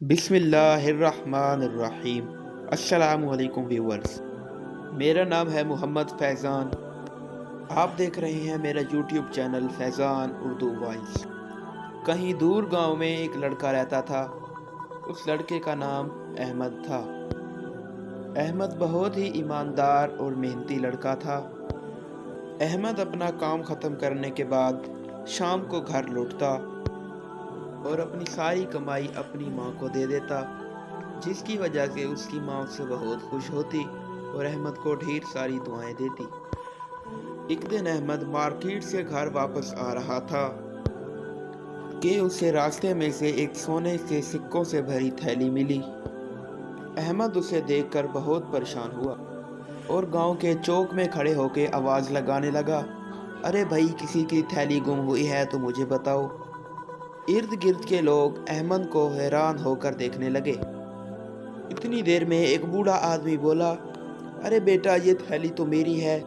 بسم اللہ الرحمن الرحیم۔ السلام علیکم ویورز، میرا نام ہے محمد فیضان۔ آپ دیکھ رہے ہیں میرا یوٹیوب چینل فیضان اردو وائس۔ کہیں دور گاؤں میں ایک لڑکا رہتا تھا۔ اس لڑکے کا نام احمد تھا۔ احمد بہت ہی ایماندار اور محنتی لڑکا تھا۔ احمد اپنا کام ختم کرنے کے بعد شام کو گھر لوٹتا اور اپنی ساری کمائی اپنی ماں کو دے دیتا، جس کی وجہ سے اس کی ماں اس سے بہت خوش ہوتی اور احمد کو ڈھیر ساری دعائیں دیتی۔ ایک دن احمد مارکیٹ سے گھر واپس آ رہا تھا کہ اسے راستے میں سے ایک سونے کے سکوں سے بھری تھیلی ملی۔ احمد اسے دیکھ کر بہت پریشان ہوا اور گاؤں کے چوک میں کھڑے ہو کے آواز لگانے لگا، ارے بھائی، کسی کی تھیلی گم ہوئی ہے تو مجھے بتاؤ۔ ارد گرد کے لوگ احمد کو حیران ہو کر دیکھنے لگے۔ اتنی دیر میں ایک بوڑھا آدمی بولا، ارے بیٹا، یہ تھیلی تو میری ہے۔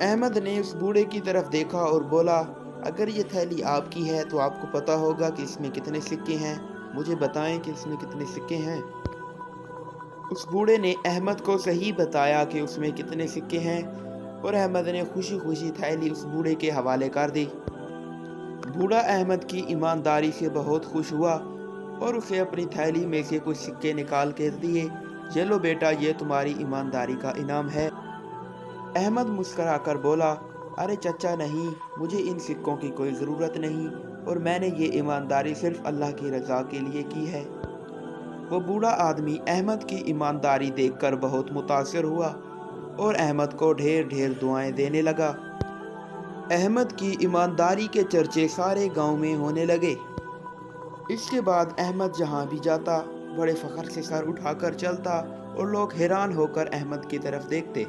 احمد نے اس بوڑھے کی طرف دیکھا اور بولا، اگر یہ تھیلی آپ کی ہے تو آپ کو پتا ہوگا کہ اس میں کتنے سکے ہیں، مجھے بتائیں کہ اس میں کتنے سکے ہیں۔ اس بوڑھے نے احمد کو صحیح بتایا کہ اس میں کتنے سکے ہیں اور احمد نے خوشی خوشی تھیلی اس بوڑھے کے حوالے کر دی۔ بوڑھا احمد کی ایمانداری سے بہت خوش ہوا اور اسے اپنی تھیلی میں سے کچھ سکے نکال کے دیے، یہ لو بیٹا، یہ تمہاری ایمانداری کا انعام ہے۔ احمد مسکرا کر بولا، ارے چچا نہیں، مجھے ان سکوں کی کوئی ضرورت نہیں اور میں نے یہ ایمانداری صرف اللہ کی رضا کے لیے کی ہے۔ وہ بوڑھا آدمی احمد کی ایمانداری دیکھ کر بہت متاثر ہوا اور احمد کو ڈھیر ڈھیر دعائیں دینے لگا۔ احمد کی ایمانداری کے چرچے سارے گاؤں میں ہونے لگے۔ اس کے بعد احمد جہاں بھی جاتا بڑے فخر سے سر اٹھا کر چلتا اور لوگ حیران ہو کر احمد کی طرف دیکھتے۔